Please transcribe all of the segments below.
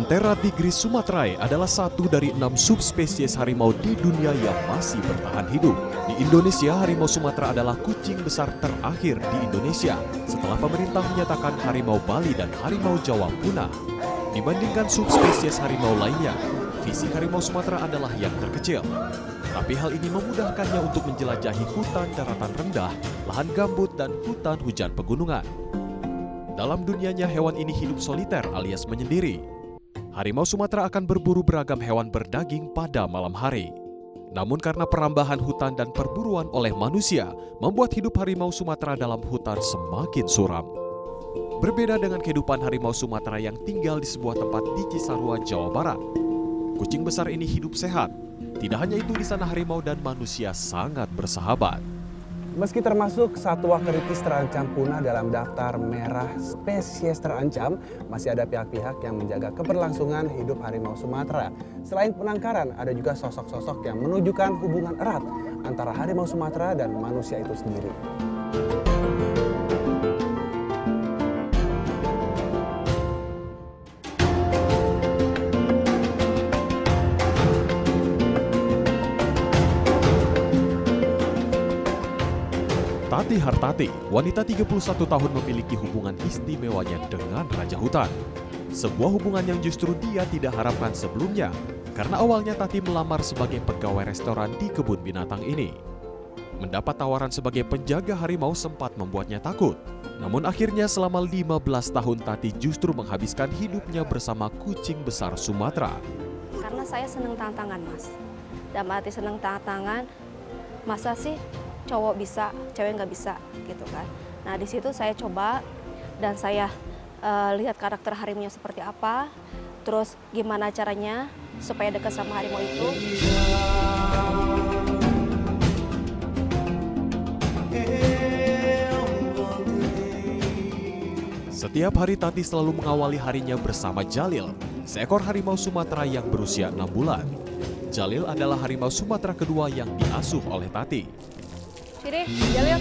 Panthera tigris sumatrae adalah satu dari 6 subspesies harimau di dunia yang masih bertahan hidup. Di Indonesia, harimau Sumatera adalah kucing besar terakhir di Indonesia setelah pemerintah menyatakan harimau Bali dan harimau Jawa punah. Dibandingkan subspesies harimau lainnya, fisik harimau Sumatera adalah yang terkecil. Tapi hal ini memudahkannya untuk menjelajahi hutan daratan rendah, lahan gambut, dan hutan hujan pegunungan. Dalam dunianya, hewan ini hidup soliter alias menyendiri. Harimau Sumatera akan berburu beragam hewan berdaging pada malam hari. Namun karena perambahan hutan dan perburuan oleh manusia, membuat hidup harimau Sumatera dalam hutan semakin suram. Berbeda dengan kehidupan harimau Sumatera yang tinggal di sebuah tempat di Cisarua, Jawa Barat. Kucing besar ini hidup sehat. Tidak hanya itu, di sana harimau dan manusia sangat bersahabat. Meski termasuk satwa kritis terancam punah dalam daftar merah spesies terancam, masih ada pihak-pihak yang menjaga keberlangsungan hidup harimau Sumatera. Selain penangkaran, ada juga sosok-sosok yang menunjukkan hubungan erat antara harimau Sumatera dan manusia itu sendiri. Tati Hartati, wanita 31 tahun memiliki hubungan istimewanya dengan Raja Hutan. Sebuah hubungan yang justru dia tidak harapkan sebelumnya, karena awalnya Tati melamar sebagai pegawai restoran di kebun binatang ini. Mendapat tawaran sebagai penjaga harimau sempat membuatnya takut. Namun akhirnya selama 15 tahun Tati justru menghabiskan hidupnya bersama kucing besar Sumatera. Karena saya senang tantangan, Mas. Dalam arti senang tantangan, masa sih cowok bisa, cewek nggak bisa gitu kan. Nah di situ saya coba dan saya lihat karakter harimaunya seperti apa, terus gimana caranya supaya dekat sama harimau itu. Setiap hari Tati selalu mengawali harinya bersama Jalil, seekor harimau Sumatera yang berusia 6 bulan. Jalil adalah harimau Sumatera kedua yang diasuh oleh Tati. Sini, Jalil.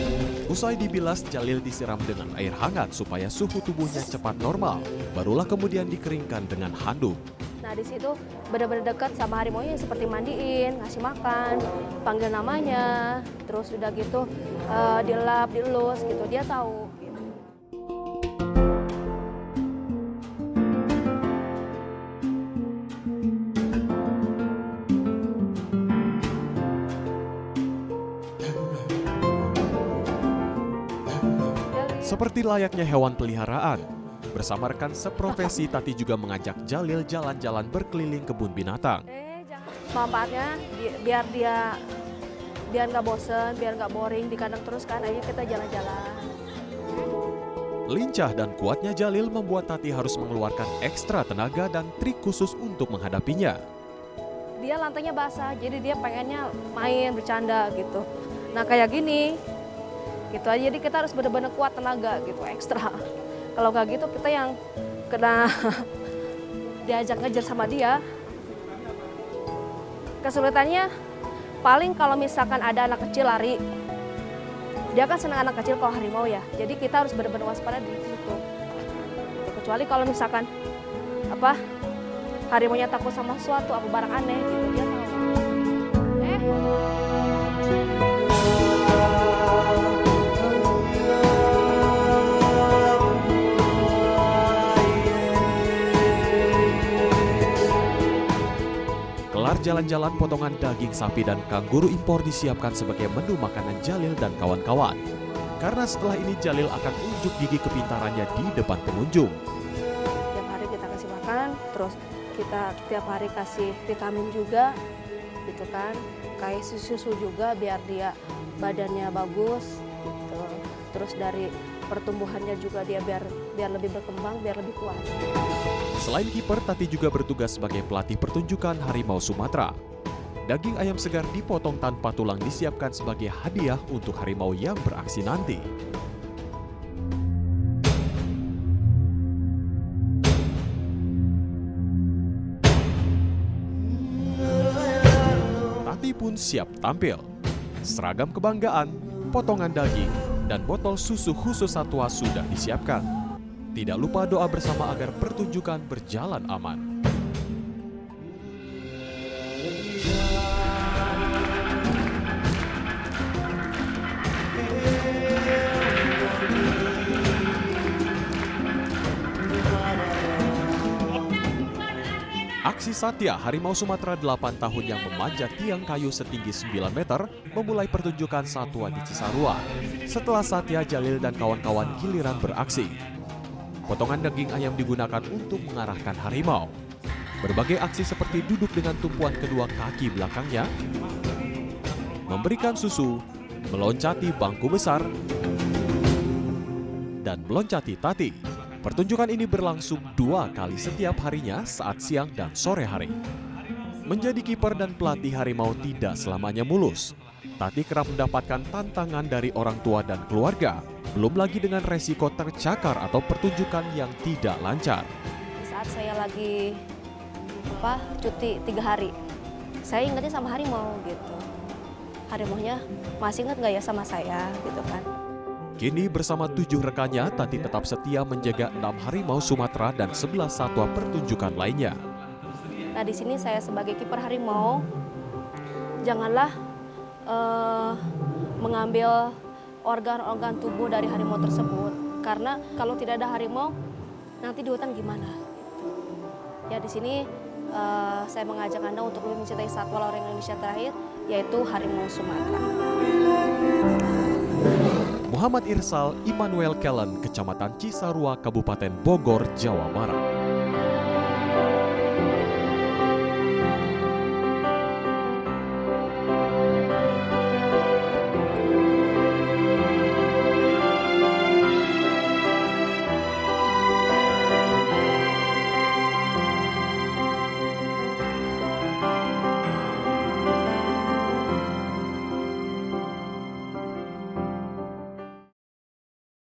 Usai dibilas, Jalil disiram dengan air hangat supaya suhu tubuhnya cepat normal. Barulah kemudian dikeringkan dengan handuk. Nah di situ benar-benar dekat sama harimaunya, seperti mandiin, ngasih makan, panggil namanya, terus udah gitu dilap, dielus gitu, dia tahu. Seperti layaknya hewan peliharaan, bersama rekan seprofesi Tati juga mengajak Jalil jalan-jalan berkeliling kebun binatang. Manfaatnya biar nggak bosen, biar nggak boring di kandang terus kan, akhirnya kita jalan-jalan. Lincah dan kuatnya Jalil membuat Tati harus mengeluarkan ekstra tenaga dan trik khusus untuk menghadapinya. Dia lantainya basah, jadi dia pengennya main, bercanda gitu. Nah kayak gini, gitu aja, jadi kita harus benar-benar kuat tenaga gitu, ekstra. Kalau nggak gitu kita yang kena diajak ngejar sama dia. Kesulitannya paling kalau misalkan ada anak kecil lari, dia kan senang anak kecil kalau harimau ya, jadi kita harus benar-benar waspada di situ. Kecuali kalau misalkan harimaunya takut sama sesuatu, apa barang aneh gitu, dia tahu. Kelar jalan-jalan, potongan daging sapi dan kanguru impor disiapkan sebagai menu makanan Jalil dan kawan-kawan. Karena setelah ini Jalil akan unjuk gigi kepintarannya di depan pengunjung. Tiap hari kita kasih makan, terus kita tiap hari kasih vitamin juga, gitu kan. Kayak susu juga biar dia badannya bagus, gitu. Terus dari pertumbuhannya juga dia biar lebih berkembang, biar lebih kuat. Selain kiper, Tati juga bertugas sebagai pelatih pertunjukan harimau Sumatera. Daging ayam segar dipotong tanpa tulang disiapkan sebagai hadiah untuk harimau yang beraksi nanti. Tati pun siap tampil. Seragam kebanggaan, potongan daging, dan botol susu khusus satwa sudah disiapkan. Tidak lupa doa bersama agar pertunjukan berjalan aman. Satya, harimau Sumatera 8 tahun yang memanjat tiang kayu setinggi 9 meter, memulai pertunjukan satwa di Cisarua. Setelah Satya, Jalil dan kawan-kawan giliran beraksi. Potongan daging ayam digunakan untuk mengarahkan harimau. Berbagai aksi seperti duduk dengan tumpuan kedua kaki belakangnya, memberikan susu, meloncati bangku besar, dan meloncati tati. Pertunjukan ini berlangsung 2 kali setiap harinya saat siang dan sore hari. Menjadi kiper dan pelatih harimau tidak selamanya mulus. Tati kerap mendapatkan tantangan dari orang tua dan keluarga, belum lagi dengan resiko tercakar atau pertunjukan yang tidak lancar. Di saat saya lagi cuti 3 hari, saya ingatnya sama harimau gitu. Harimaunya masih ingat nggak ya sama saya gitu kan. Kini bersama 7 rekannya, Tati tetap setia menjaga 6 harimau Sumatera dan 11 satwa pertunjukan lainnya. Nah di sini saya sebagai kiper harimau, janganlah mengambil organ-organ tubuh dari harimau tersebut. Karena kalau tidak ada harimau, nanti di hutan gimana? Ya di sini saya mengajak Anda untuk lebih mencintai satwa loreng Indonesia terakhir, yaitu harimau Sumatera. Muhammad Irsal, Immanuel Kellen, Kecamatan Cisarua, Kabupaten Bogor, Jawa Barat.